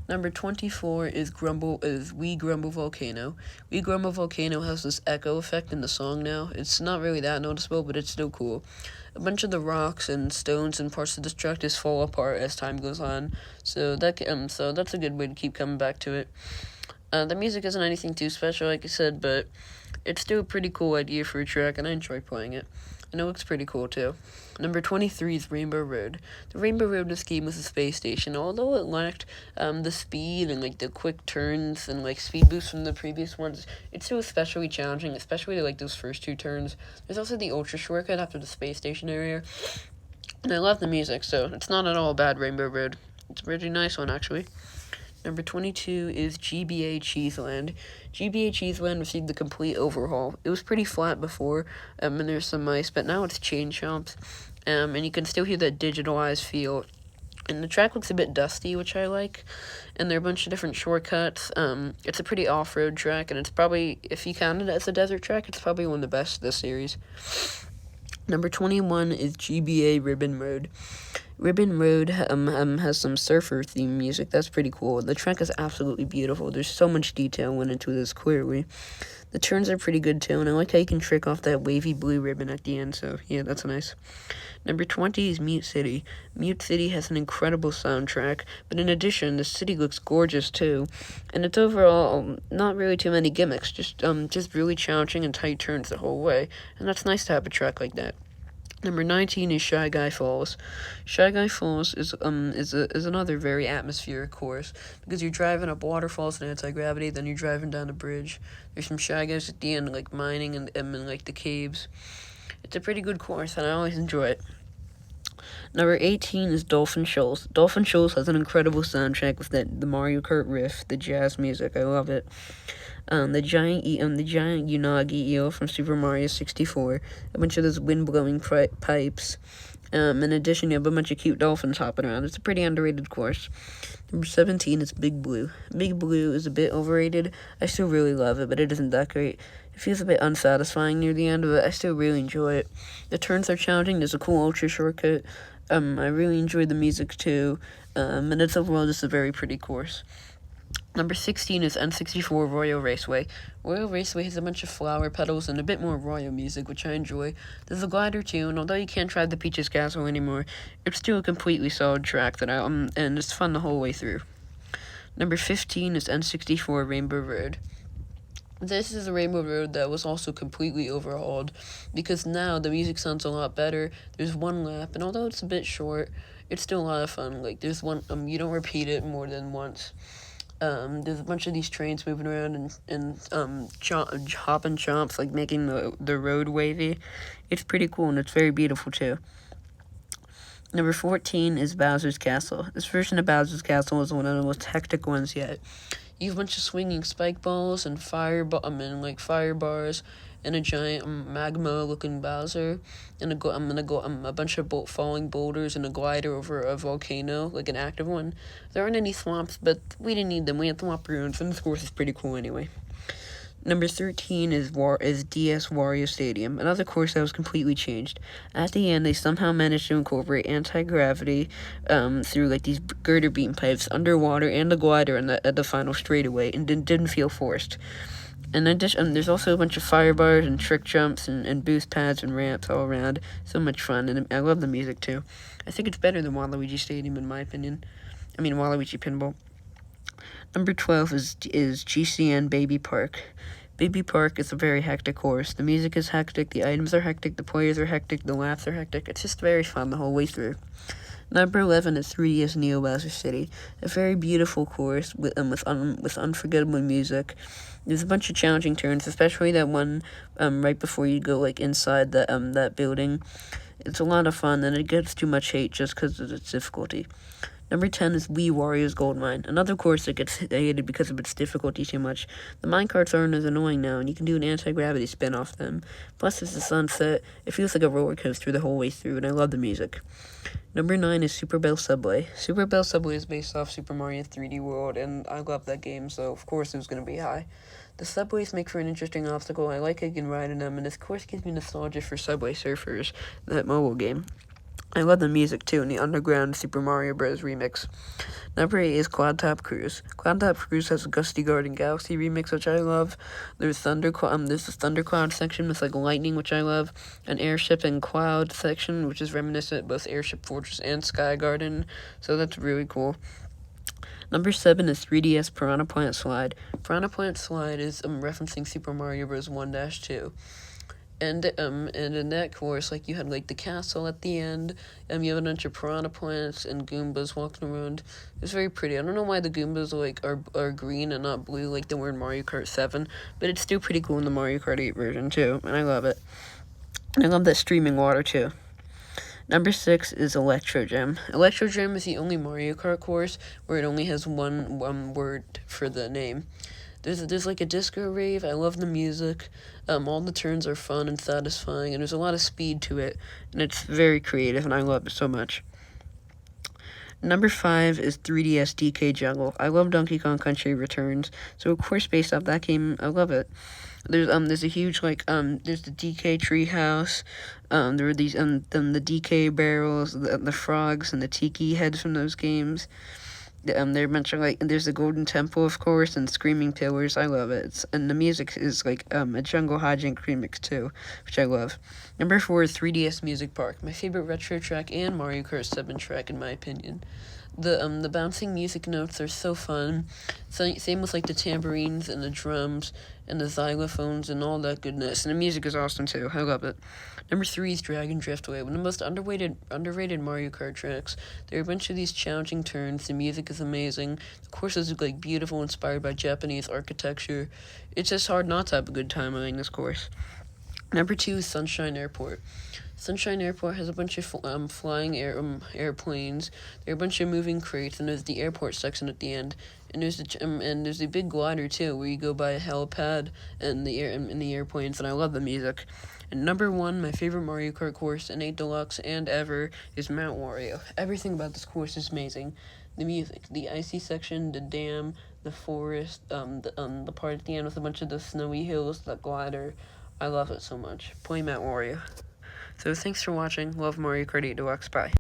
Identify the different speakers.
Speaker 1: Number 24 is We Grumble Volcano. We Grumble Volcano has this echo effect in the song now. It's not really that noticeable, but it's still cool. A bunch of the rocks and stones and parts of the track just fall apart as time goes on, so that's a good way to keep coming back to it. The music isn't anything too special, like I said, but it's still a pretty cool idea for a track, and I enjoy playing it. And it looks pretty cool, too. Number 23 is Rainbow Road. The Rainbow Road in this game was a space station. Although it lacked the speed and, the quick turns and, speed boosts from the previous ones, it's still especially challenging, especially, those first two turns. There's also the Ultra Shortcut after the space station area. And I love the music, so it's not at all a bad Rainbow Road. It's a really nice one, actually. Number 22 is GBA Cheeseland. GBA Cheeseland received the complete overhaul. It was pretty flat before, and there's some ice, but now it's chain chomps, and you can still hear that digitalized feel. And the track looks a bit dusty, which I like, and there are a bunch of different shortcuts. It's a pretty off-road track, and it's probably, if you count it as a desert track, it's probably one of the best of this series. Number 21 is GBA Ribbon Road. Ribbon Road has some surfer theme music. That's pretty cool. The track is absolutely beautiful. There's so much detail went into this clearly. The turns are pretty good too, and I like how you can trick off that wavy blue ribbon at the end, so yeah, that's nice. Number 20 is Mute City. Mute City has an incredible soundtrack, but in addition, the city looks gorgeous too, and it's overall not really too many gimmicks, just really challenging and tight turns the whole way, and that's nice to have a track like that. Number 19 is Shy Guy Falls. Shy Guy Falls is another very atmospheric course because you're driving up waterfalls and anti-gravity, then you're driving down a bridge. There's some Shy Guys at the end, mining and the caves. It's a pretty good course, and I always enjoy it. Number 18 is Dolphin Shoals. Dolphin Shoals has an incredible soundtrack with the Mario Kart riff, the jazz music. I love it. The giant Unagi eel from Super Mario 64, a bunch of those wind-blowing pipes. In addition, you have a bunch of cute dolphins hopping around. It's a pretty underrated course. Number 17 is Big Blue. Big Blue is a bit overrated. I still really love it, but it isn't that great. It feels a bit unsatisfying near the end, but I still really enjoy it. The turns are challenging. There's a cool ultra shortcut. I really enjoy the music too. And it's overall just a very pretty course. Number 16 is N64 Royal Raceway. Royal Raceway has a bunch of flower petals and a bit more Royal music, which I enjoy. There's a glider too, and although you can't drive the Peach's Castle anymore, it's still a completely solid track and it's fun the whole way through. Number 15 is N64 Rainbow Road. This is a Rainbow Road that was also completely overhauled, because now the music sounds a lot better. There's one lap, and although it's a bit short, it's still a lot of fun. There's one, you don't repeat it more than once. There's a bunch of these trains moving around and hopping chomps, making the road wavy. It's pretty cool, and it's very beautiful, too. Number 14 is Bowser's Castle. This version of Bowser's Castle is one of the most hectic ones yet. You have a bunch of swinging spike balls and fire bars, and a giant magma-looking Bowser, and a bunch of falling boulders and a glider over a volcano, an active one. There aren't any swamps, but we didn't need them. We had swamp ruins, and this course is pretty cool anyway. Number 13 is DS Wario Stadium, another course that was completely changed. At the end, they somehow managed to incorporate anti-gravity through these girder beam pipes underwater and the glider at the final straightaway, and didn't feel forced. In addition, there's also a bunch of fire bars and trick jumps and boost pads and ramps all around. So much fun, and I love the music too. I think it's better than Waluigi Stadium in my opinion. Waluigi Pinball. Number 12 is GCN Baby Park. Baby Park is a very hectic course. The music is hectic, the items are hectic, the players are hectic, the laps are hectic. It's just very fun the whole way through. Number 11 is 3DS Neo Bowser City, a very beautiful course with unforgettable music. There's a bunch of challenging turns, especially that one right before you go inside that building. It's a lot of fun, and it gets too much hate just because of its difficulty. Number 10 is Wii Wario's Gold Mine, another course that gets hated because of its difficulty too much. The minecarts aren't as annoying now, and you can do an anti-gravity spin off them. Plus, it's a sunset. It feels like a roller coaster the whole way through, and I love the music. Number 9 is Super Bell Subway. Super Bell Subway is based off Super Mario 3D World, and I love that game, so of course it was going to be high. The subways make for an interesting obstacle. I like how you can ride in them, and this course gives me nostalgia for Subway Surfers, that mobile game. I love the music too in the Underground Super Mario Bros. Remix. Number 8 is Cloud Top Cruise. Cloud Top Cruise has a Gusty Garden Galaxy remix, which I love. There's there's this Thundercloud section with like lightning, which I love. An Airship and Cloud section, which is reminiscent of both Airship Fortress and Sky Garden. So that's really cool. Number 7 is 3DS Piranha Plant Slide. Piranha Plant Slide is referencing Super Mario Bros. 1-2. And in that course, like, you had like the castle at the end, you have a bunch of piranha plants and Goombas walking around. It's very pretty. I don't know why the Goombas like are green and not blue like they were in Mario Kart 7, but it's still pretty cool in the Mario Kart 8 version too, and I love it. And I love that streaming water too. Number 6 is Electro Gym. Electro Gym is the only Mario Kart course where it only has one word for the name. There's like a disco rave. I love the music. All the turns are fun and satisfying, and there's a lot of speed to it, and it's very creative, and I love it so much. Number 5 is 3DS DK Jungle. I love Donkey Kong Country Returns, so of course based off that game, I love it. There's a huge there's the DK treehouse. There are these the DK barrels, the frogs, and the tiki heads from those games. They're mentioned like there's the Golden Temple, of course, and Screaming Pillars. I love it. And the music is like a Jungle Hijink remix too, which I love. Number 4 is 3DS Music Park, my favorite retro track and Mario Kart 7 track in my opinion. The bouncing music notes are so fun. Same with like the tambourines and the drums and the xylophones and all that goodness. And the music is awesome too. I love it. Number 3 is Dragon Driftway, one of the most underrated Mario Kart tracks. There are a bunch of these challenging turns. The music is amazing. The courses are like beautiful, inspired by Japanese architecture. It's just hard not to have a good time playing this course. Number 2 is Sunshine Airport. Sunshine Airport has a bunch of flying airplanes. There are a bunch of moving crates, and there's the airport section at the end. And there's a big glider too, where you go by a helipad and the airplanes. And I love the music. And number 1, my favorite Mario Kart course in 8 Deluxe and ever is Mount Wario. Everything about this course is amazing. The music, the icy section, the dam, the forest, the part at the end with a bunch of the snowy hills, the glider. I love it so much. Play Mount Wario. So thanks for watching. Love Mario Kart 8 Deluxe. Bye.